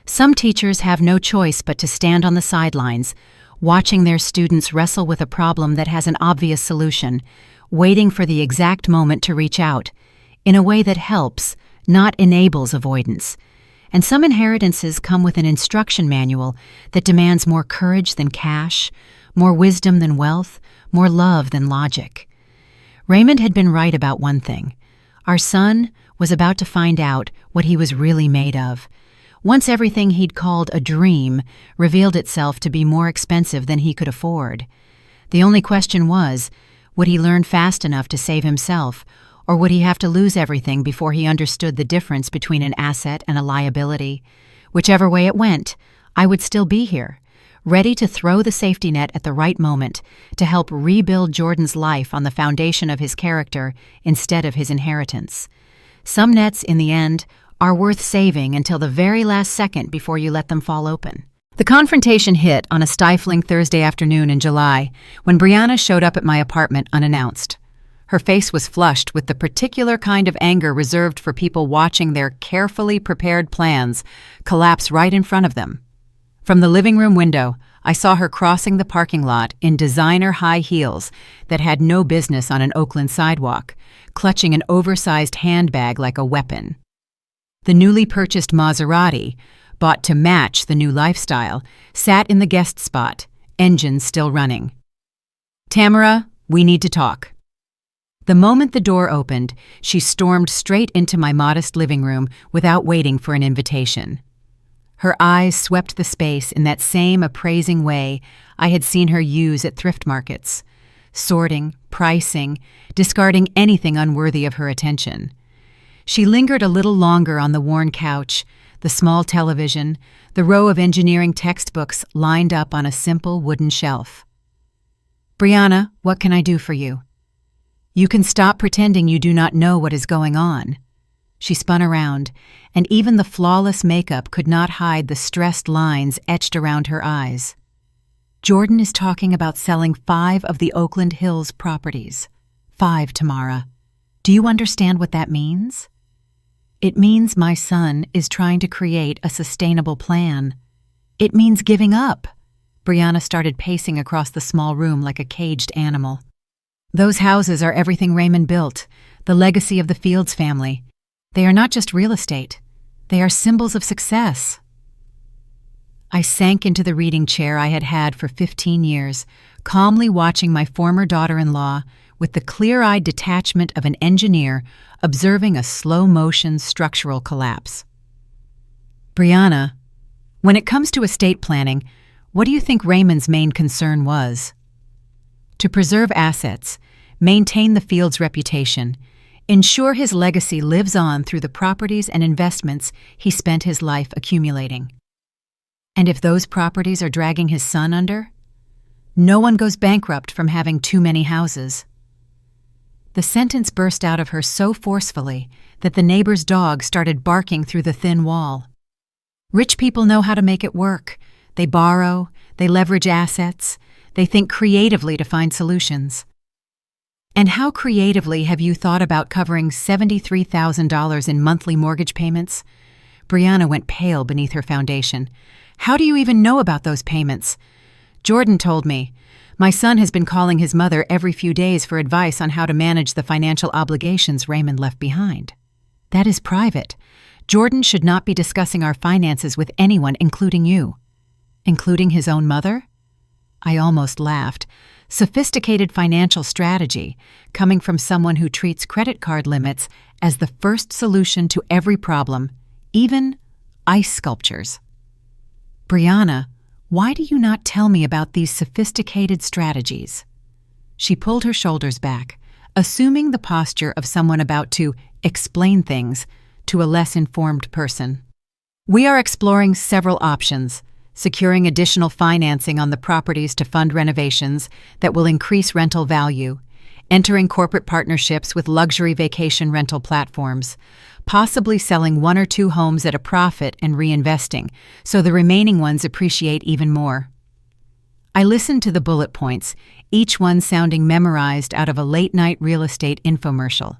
Some teachers have no choice but to stand on the sidelines, watching their students wrestle with a problem that has an obvious solution, waiting for the exact moment to reach out, in a way that helps, not enables avoidance. And some inheritances come with an instruction manual that demands more courage than cash, more wisdom than wealth, more love than logic. Raymond had been right about one thing. Our son was about to find out what he was really made of. Once everything he'd called a dream revealed itself to be more expensive than he could afford. The only question was, would he learn fast enough to save himself, or would he have to lose everything before he understood the difference between an asset and a liability? Whichever way it went, I would still be here, ready to throw the safety net at the right moment to help rebuild Jordan's life on the foundation of his character instead of his inheritance. Some nets, in the end, are worth saving until the very last second before you let them fall open. The confrontation hit on a stifling Thursday afternoon in July when Brianna showed up at my apartment unannounced. Her face was flushed with the particular kind of anger reserved for people watching their carefully prepared plans collapse right in front of them. From the living room window, I saw her crossing the parking lot in designer high heels that had no business on an Oakland sidewalk, clutching an oversized handbag like a weapon. The newly purchased Maserati, bought to match the new lifestyle, sat in the guest spot, engines still running. "Tamara, we need to talk." The moment the door opened, she stormed straight into my modest living room without waiting for an invitation. Her eyes swept the space in that same appraising way I had seen her use at thrift markets, sorting, pricing, discarding anything unworthy of her attention. She lingered a little longer on the worn couch, the small television, the row of engineering textbooks lined up on a simple wooden shelf. "Brianna, what can I do for you? You can stop pretending you do not know what is going on." She spun around, and even the flawless makeup could not hide the stressed lines etched around her eyes. "Jordan is talking about selling 5 of the Oakland Hills properties. 5, Tamara. Do you understand what that means?" "It means my son is trying to create a sustainable plan. It means giving up." Brianna started pacing across the small room like a caged animal. "Those houses are everything Raymond built, the legacy of the Fields family. They are not just real estate. They are symbols of success." I sank into the reading chair I had had for 15 years, calmly watching my former daughter-in-law with the clear-eyed detachment of an engineer observing a slow-motion structural collapse. "Brianna, when it comes to estate planning, what do you think Raymond's main concern was?" "To preserve assets, maintain the Fields' reputation, ensure his legacy lives on through the properties and investments he spent his life accumulating. And if those properties are dragging his son under? No one goes bankrupt from having too many houses." The sentence burst out of her so forcefully that the neighbor's dog started barking through the thin wall. "Rich people know how to make it work. They borrow, they leverage assets, they think creatively to find solutions." "And how creatively have you thought about covering $73,000 in monthly mortgage payments?" Brianna went pale beneath her foundation. "How do you even know about those payments?" "Jordan told me. My son has been calling his mother every few days for advice on how to manage the financial obligations Raymond left behind." "That is private. Jordan should not be discussing our finances with anyone, including you." "Including his own mother?" I almost laughed. Sophisticated financial strategy, coming from someone who treats credit card limits as the first solution to every problem, even ice sculptures. "Brianna, why do you not tell me about these sophisticated strategies?" She pulled her shoulders back, assuming the posture of someone about to explain things to a less informed person. "We are exploring several options, securing additional financing on the properties to fund renovations that will increase rental value, entering corporate partnerships with luxury vacation rental platforms, possibly selling 1 or 2 homes at a profit and reinvesting, so the remaining ones appreciate even more." I listened to the bullet points, each one sounding memorized out of a late-night real estate infomercial.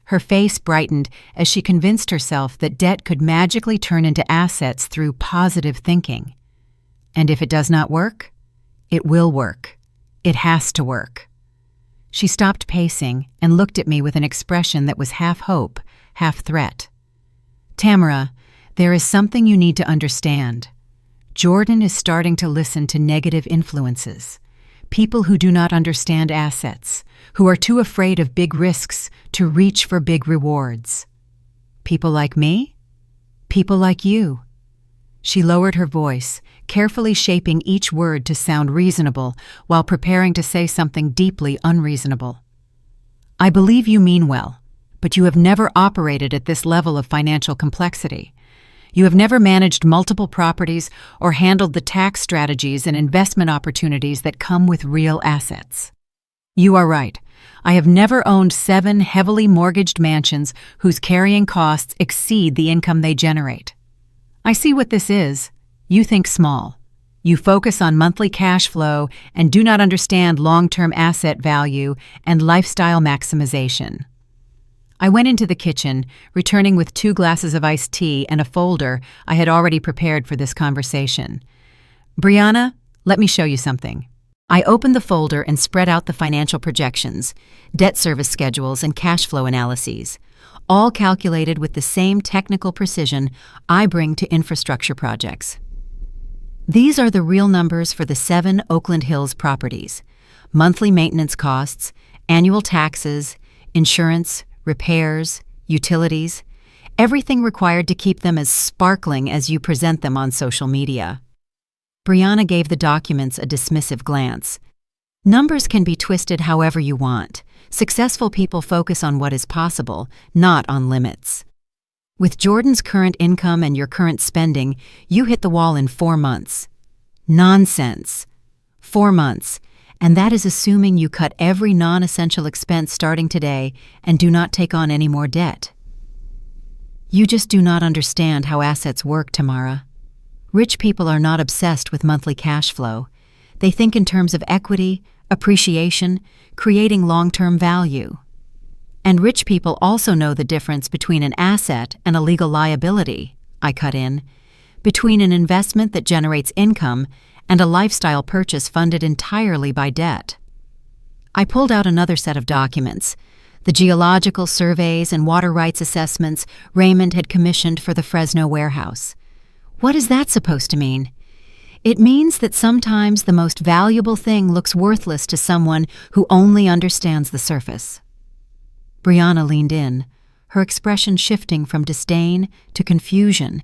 Her face brightened as she convinced herself that debt could magically turn into assets through positive thinking. And if it does not work, it will work. It has to work. She stopped pacing and looked at me with an expression that was half hope, half threat. "Tamara, there is something you need to understand. Jordan is starting to listen to negative influences, people who do not understand assets, who are too afraid of big risks to reach for big rewards. People like me? People like you." She lowered her voice, carefully shaping each word to sound reasonable while preparing to say something deeply unreasonable. "I believe you mean well, but you have never operated at this level of financial complexity. You have never managed multiple properties or handled the tax strategies and investment opportunities that come with real assets. You are right. I have never owned 7 heavily mortgaged mansions whose carrying costs exceed the income they generate. I see what this is. You think small. You focus on monthly cash flow and do not understand long-term asset value and lifestyle maximization. I went into the kitchen, returning with 2 glasses of iced tea and a folder I had already prepared for this conversation. Brianna, let me show you something. I opened the folder and spread out the financial projections, debt service schedules, and cash flow analyses, all calculated with the same technical precision I bring to infrastructure projects. These are the real numbers for the 7 Oakland Hills properties: monthly maintenance costs, annual taxes, insurance, repairs, utilities, everything required to keep them as sparkling as you present them on social media. Brianna gave the documents a dismissive glance. Numbers can be twisted however you want. Successful people focus on what is possible, not on limits. With Jordan's current income and your current spending, you hit the wall in 4 months. Nonsense. 4 months, and that is assuming you cut every non-essential expense starting today and do not take on any more debt. You just do not understand how assets work, Tamara. Rich people are not obsessed with monthly cash flow. They think in terms of equity, appreciation, creating long-term value. And rich people also know the difference between an asset and a legal liability, I cut in, between an investment that generates income and a lifestyle purchase funded entirely by debt. I pulled out another set of documents, the geological surveys and water rights assessments Raymond had commissioned for the Fresno warehouse. What is that supposed to mean? It means that sometimes the most valuable thing looks worthless to someone who only understands the surface. Brianna leaned in, her expression shifting from disdain to confusion,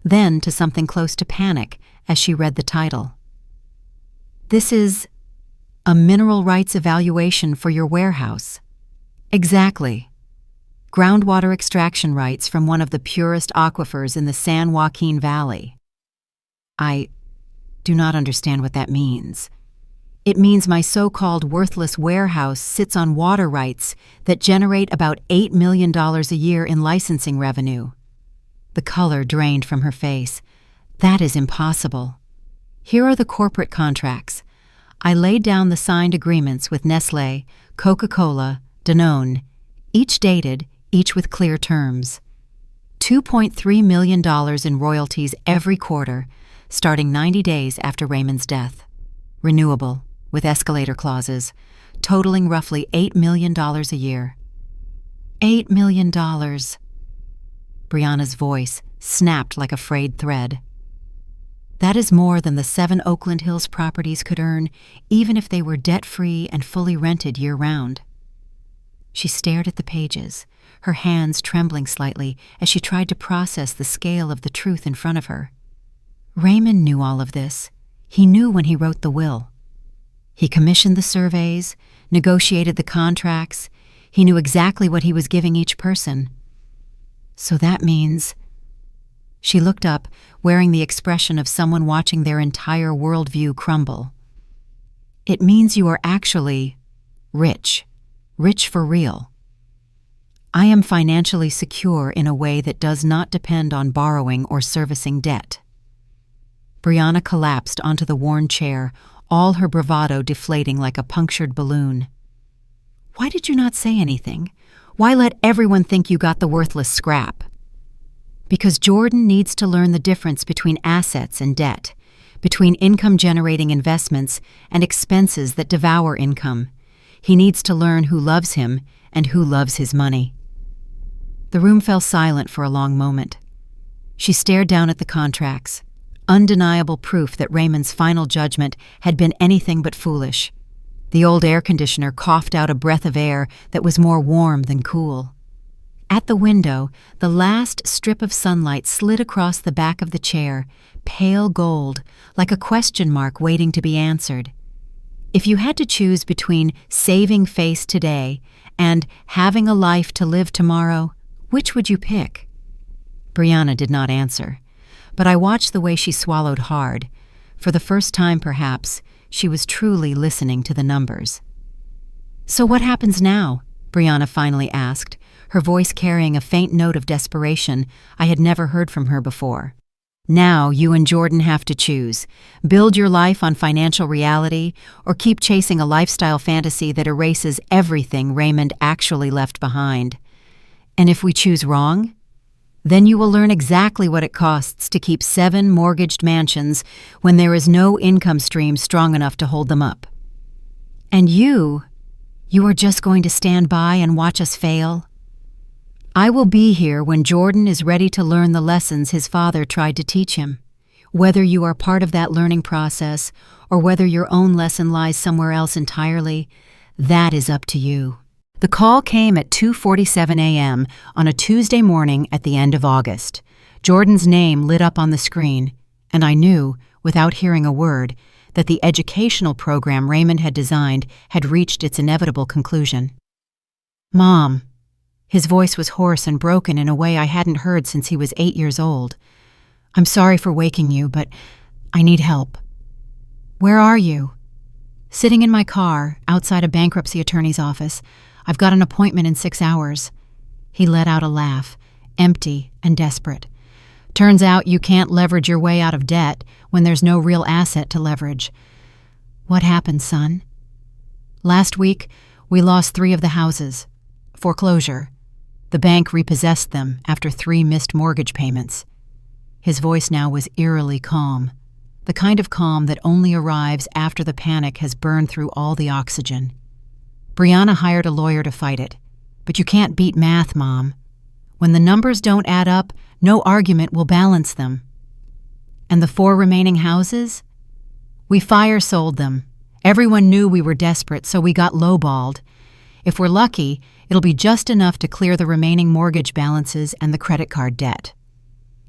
then to something close to panic as she read the title. This is a mineral rights evaluation for your warehouse. Exactly. Groundwater extraction rights from one of the purest aquifers in the San Joaquin Valley. I do not understand what that means. It means my so-called worthless warehouse sits on water rights that generate about $8 million a year in licensing revenue. The color drained from her face. That is impossible. Here are the corporate contracts. I laid down the signed agreements with Nestlé, Coca-Cola, Danone, each dated, each with clear terms. $2.3 million in royalties every quarter, starting 90 days after Raymond's death. Renewable, with escalator clauses, totaling roughly $8 million a year. $8 million. Brianna's voice snapped like a frayed thread. That is more than the 7 Oakland Hills properties could earn, even if they were debt-free and fully rented year-round. She stared at the pages, her hands trembling slightly as she tried to process the scale of the truth in front of her. Raymond knew all of this. He knew when he wrote the will. He commissioned the surveys, negotiated the contracts. He knew exactly what he was giving each person. So that means... She looked up, wearing the expression of someone watching their entire worldview crumble. It means you are actually rich. Rich for real. I am financially secure in a way that does not depend on borrowing or servicing debt. Brianna collapsed onto the worn chair, all her bravado deflating like a punctured balloon. Why did you not say anything? Why let everyone think you got the worthless scrap? Because Jordan needs to learn the difference between assets and debt, between income-generating investments and expenses that devour income. He needs to learn who loves him and who loves his money. The room fell silent for a long moment. She stared down at the contracts, undeniable proof that Raymond's final judgment had been anything but foolish. The old air conditioner coughed out a breath of air that was more warm than cool. At the window, the last strip of sunlight slid across the back of the chair, pale gold, like a question mark waiting to be answered. If you had to choose between saving face today and having a life to live tomorrow, which would you pick? Brianna did not answer, but I watched the way she swallowed hard. For the first time, perhaps, she was truly listening to the numbers. So what happens now? Brianna finally asked, her voice carrying a faint note of desperation I had never heard from her before. Now you and Jordan have to choose. Build your life on financial reality or keep chasing a lifestyle fantasy that erases everything Raymond actually left behind. And if we choose wrong, then you will learn exactly what it costs to keep 7 mortgaged mansions when there is no income stream strong enough to hold them up. And you are just going to stand by and watch us fail? I will be here when Jordan is ready to learn the lessons his father tried to teach him. Whether you are part of that learning process or whether your own lesson lies somewhere else entirely, that is up to you. The call came at 2:47 a.m. on a Tuesday morning at the end of August. Jordan's name lit up on the screen, and I knew, without hearing a word, that the educational program Raymond had designed had reached its inevitable conclusion. "Mom." His voice was hoarse and broken in a way I hadn't heard since he was 8 years old. "I'm sorry for waking you, but I need help." "Where are you?" "Sitting in my car, outside a bankruptcy attorney's office. I've got an appointment in 6 hours. He let out a laugh, empty and desperate. "Turns out you can't leverage your way out of debt when there's no real asset to leverage." "What happened, son?" "Last week, we lost 3 of the houses. Foreclosure. The bank repossessed them after 3 missed mortgage payments." His voice now was eerily calm, the kind of calm that only arrives after the panic has burned through all the oxygen. "Brianna hired a lawyer to fight it. But you can't beat math, Mom. When the numbers don't add up, no argument will balance them." "And the 4 remaining houses?" "We fire sold them. Everyone knew we were desperate, so we got lowballed. If we're lucky, it'll be just enough to clear the remaining mortgage balances and the credit card debt."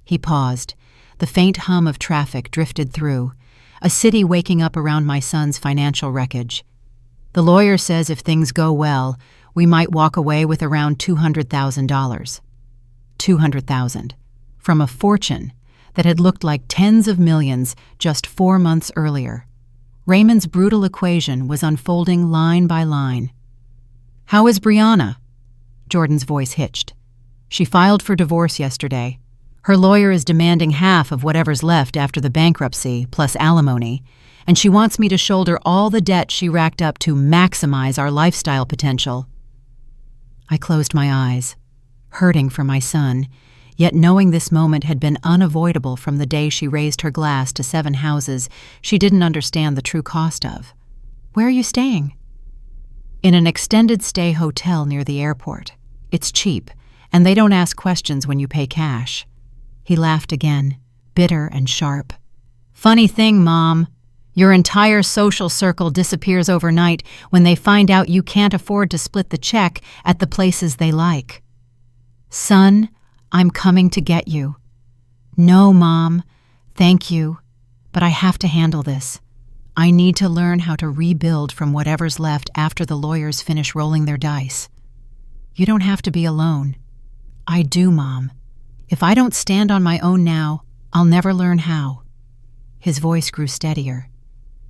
He paused. The faint hum of traffic drifted through, a city waking up around my son's financial wreckage. "The lawyer says if things go well, we might walk away with around $200,000. $200,000. From a fortune that had looked like tens of millions just 4 months earlier. Raymond's brutal equation was unfolding line by line. "How is Brianna?" Jordan's voice hitched. "She filed for divorce yesterday. Her lawyer is demanding half of whatever's left after the bankruptcy, plus alimony, and she wants me to shoulder all the debt she racked up to maximize our lifestyle potential." I closed my eyes, hurting for my son, yet knowing this moment had been unavoidable from the day she raised her glass to 7 houses she didn't understand the true cost of. "Where are you staying?" "In an extended stay hotel near the airport. It's cheap, and they don't ask questions when you pay cash." He laughed again, bitter and sharp. "Funny thing, Mom. Your entire social circle disappears overnight when they find out you can't afford to split the check at the places they like." "Son, I'm coming to get you." "No, Mom. Thank you. But I have to handle this. I need to learn how to rebuild from whatever's left after the lawyers finish rolling their dice." "You don't have to be alone." "I do, Mom. If I don't stand on my own now, I'll never learn how." His voice grew steadier.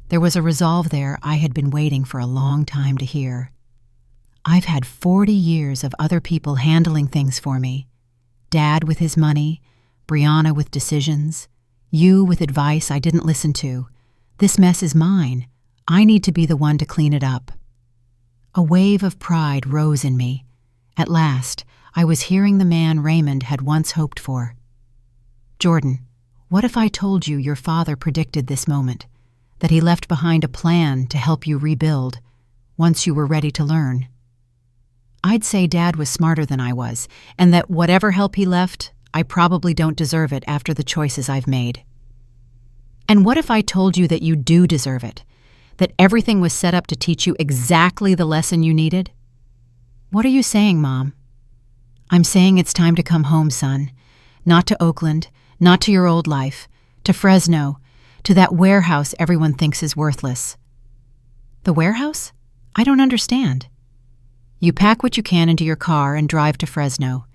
There was a resolve there I had been waiting for a long time to hear. "I've had 40 years of other people handling things for me. Dad with his money, Brianna with decisions, you with advice I didn't listen to. This mess is mine. I need to be the one to clean it up." A wave of pride rose in me. At last, I was hearing the man Raymond had once hoped for. "Jordan, what if I told you your father predicted this moment, that he left behind a plan to help you rebuild, once you were ready to learn?" I'd say Dad was smarter than I was, and that whatever help he left, I probably don't deserve it after the choices I've made. "And what if I told you that you do deserve it, that everything was set up to teach you exactly the lesson you needed?" "What are you saying, Mom?" "I'm saying it's time to come home, son. Not to Oakland, not to your old life, to Fresno, to that warehouse everyone thinks is worthless." "The warehouse? I don't understand." "You pack what you can into your car and drive to Fresno.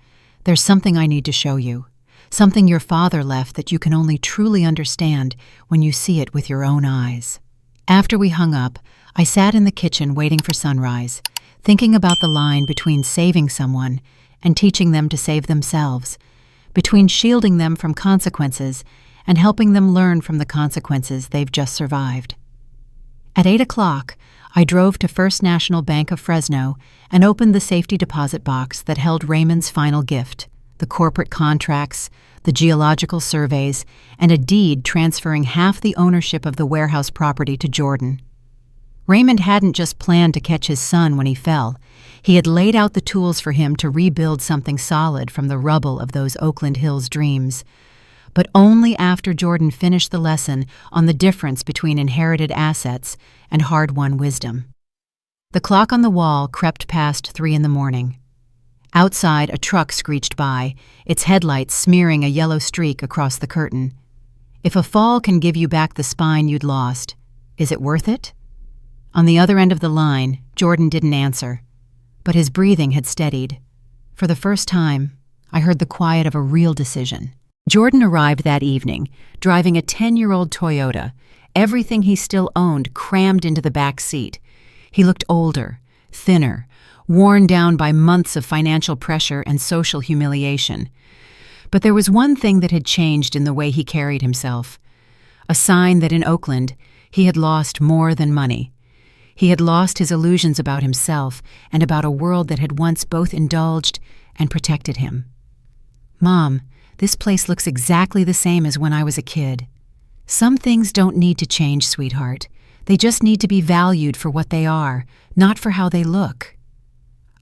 There's something I need to show you, something your father left that you can only truly understand when you see it with your own eyes." After we hung up, I sat in the kitchen waiting for sunrise, thinking about the line between saving someone and teaching them to save themselves, between shielding them from consequences and helping them learn from the consequences they've just survived. At 8 o'clock, I drove to First National Bank of Fresno and opened the safety deposit box that held Raymond's final gift, the corporate contracts, the geological surveys, and a deed transferring half the ownership of the warehouse property to Jordan. Raymond hadn't just planned to catch his son when he fell. He had laid out the tools for him to rebuild something solid from the rubble of those Oakland Hills dreams. But only after Jordan finished the lesson on the difference between inherited assets and hard-won wisdom. The clock on the wall crept past 3 in the morning. Outside, a truck screeched by, its headlights smearing a yellow streak across the curtain. If a fall can give you back the spine you'd lost, is it worth it? On the other end of the line, Jordan didn't answer, but his breathing had steadied. For the first time, I heard the quiet of a real decision. Jordan arrived that evening, driving a 10-year-old Toyota, everything he still owned crammed into the back seat. He looked older, thinner, worn down by months of financial pressure and social humiliation. But there was one thing that had changed in the way he carried himself, a sign that in Oakland he had lost more than money. He had lost his illusions about himself and about a world that had once both indulged and protected him. "Mom, this place looks exactly the same as when I was a kid." "Some things don't need to change, sweetheart. They just need to be valued for what they are, not for how they look."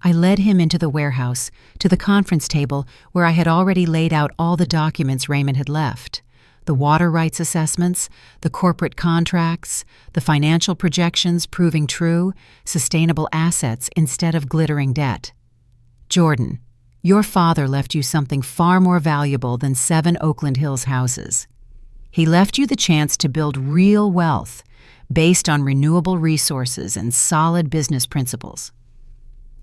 I led him into the warehouse, to the conference table where I had already laid out all the documents Raymond had left. The water rights assessments, the corporate contracts, the financial projections proving true, sustainable assets instead of glittering debt. "Jordan, your father left you something far more valuable than 7 Oakland Hills houses. He left you the chance to build real wealth based on renewable resources and solid business principles."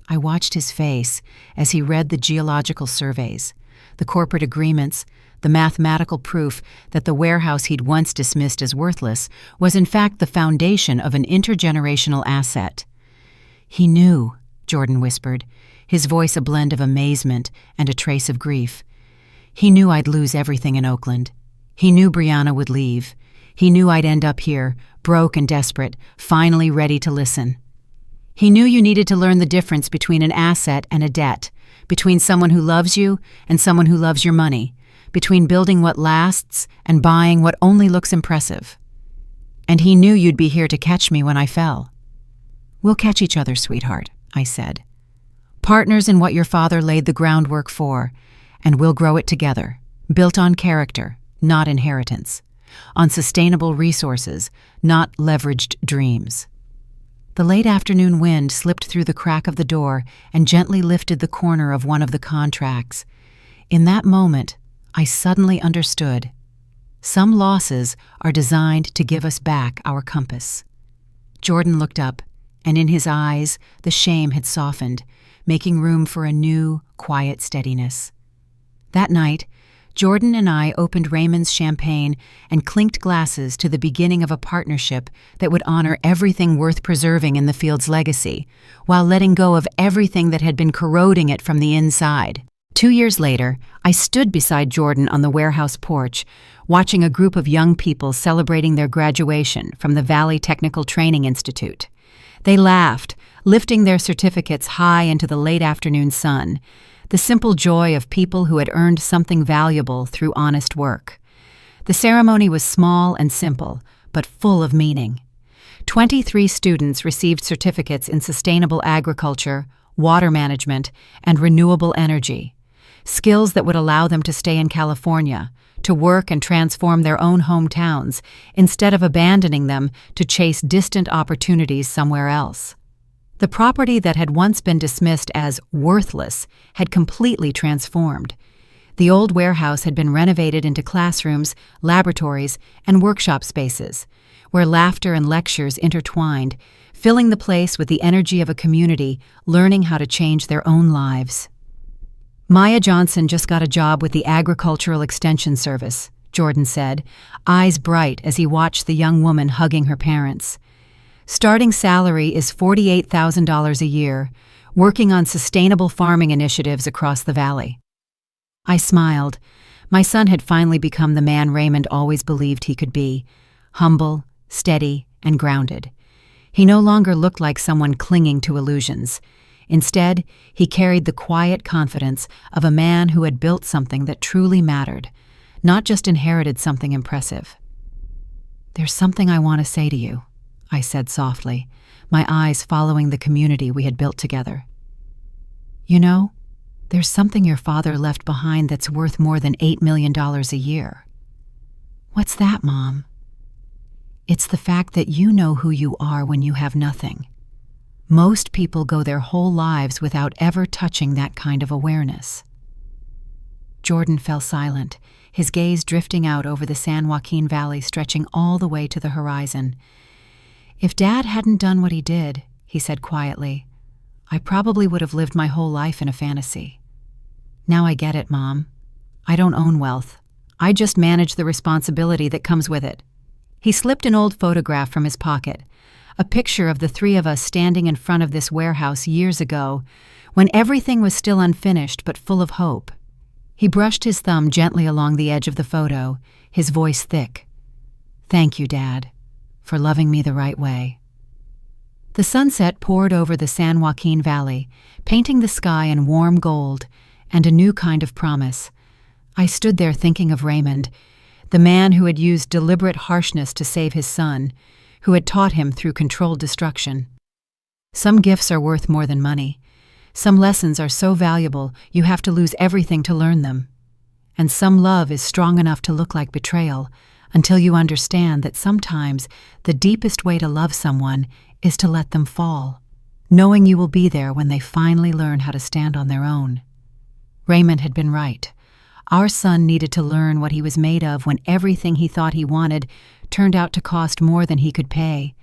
I watched his face as he read the geological surveys, the corporate agreements, the mathematical proof that the warehouse he'd once dismissed as worthless was in fact the foundation of an intergenerational asset. "He knew," Jordan whispered, his voice a blend of amazement and a trace of grief. "He knew I'd lose everything in Oakland. He knew Brianna would leave. He knew I'd end up here, broke and desperate, finally ready to listen. He knew you needed to learn the difference between an asset and a debt, between someone who loves you and someone who loves your money, between building what lasts and buying what only looks impressive. And he knew you'd be here to catch me when I fell." "We'll catch each other, sweetheart," I said. "Partners in what your father laid the groundwork for, and we'll grow it together, built on character, not inheritance, on sustainable resources, not leveraged dreams." The late afternoon wind slipped through the crack of the door and gently lifted the corner of one of the contracts. In that moment, I suddenly understood. Some losses are designed to give us back our compass. Jordan looked up, and in his eyes, the shame had softened, making room for a new, quiet steadiness. That night, Jordan and I opened Raymond's champagne and clinked glasses to the beginning of a partnership that would honor everything worth preserving in the field's legacy, while letting go of everything that had been corroding it from the inside. 2 years later, I stood beside Jordan on the warehouse porch, watching a group of young people celebrating their graduation from the Valley Technical Training Institute. They laughed, lifting their certificates high into the late afternoon sun, the simple joy of people who had earned something valuable through honest work. The ceremony was small and simple, but full of meaning. 23 students received certificates in sustainable agriculture, water management, and renewable energy, skills that would allow them to stay in California, to work and transform their own hometowns, instead of abandoning them to chase distant opportunities somewhere else. The property that had once been dismissed as worthless had completely transformed. The old warehouse had been renovated into classrooms, laboratories, and workshop spaces, where laughter and lectures intertwined, filling the place with the energy of a community learning how to change their own lives. "Maya Johnson just got a job with the Agricultural Extension Service," Jordan said, eyes bright as he watched the young woman hugging her parents. "Starting salary is $48,000 a year, working on sustainable farming initiatives across the valley." I smiled, My son had finally become the man Raymond always believed he could be, humble, steady, and grounded. He no longer looked like someone clinging to illusions. Instead, he carried the quiet confidence of a man who had built something that truly mattered, not just inherited something impressive. "There's something I want to say to you," I said softly, my eyes following the community we had built together. "You know, there's something your father left behind that's worth more than $8 million a year." "What's that, Mom?" "It's the fact that you know who you are when you have nothing. Most people go their whole lives without ever touching that kind of awareness." Jordan fell silent, his gaze drifting out over the San Joaquin Valley stretching all the way to the horizon. "If Dad hadn't done what he did," he said quietly, "I probably would have lived my whole life in a fantasy. Now I get it, Mom. I don't own wealth. I just manage the responsibility that comes with it." He slipped an old photograph from his pocket, a picture of the three of us standing in front of this warehouse years ago, when everything was still unfinished but full of hope. He brushed his thumb gently along the edge of the photo, his voice thick. "Thank you, Dad, for loving me the right way." The sunset poured over the San Joaquin Valley, painting the sky in warm gold and a new kind of promise. I stood there thinking of Raymond, the man who had used deliberate harshness to save his son, who had taught him through controlled destruction. Some gifts are worth more than money. Some lessons are so valuable you have to lose everything to learn them. And some love is strong enough to look like betrayal until you understand that sometimes the deepest way to love someone is to let them fall, knowing you will be there when they finally learn how to stand on their own. Raymond had been right. Our son needed to learn what he was made of when everything he thought he wanted turned out to cost more than he could pay.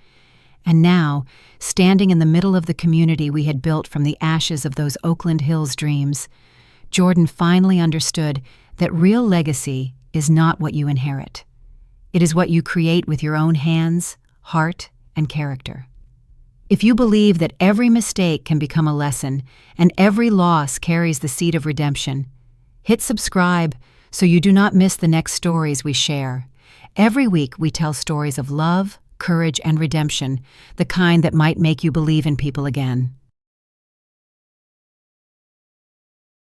And now, standing in the middle of the community we had built from the ashes of those Oakland Hills dreams, Jordan finally understood that real legacy is not what you inherit. It is what you create with your own hands, heart, and character. If you believe that every mistake can become a lesson and every loss carries the seed of redemption, hit subscribe so you do not miss the next stories we share. Every week we tell stories of love, courage, and redemption, the kind that might make you believe in people again.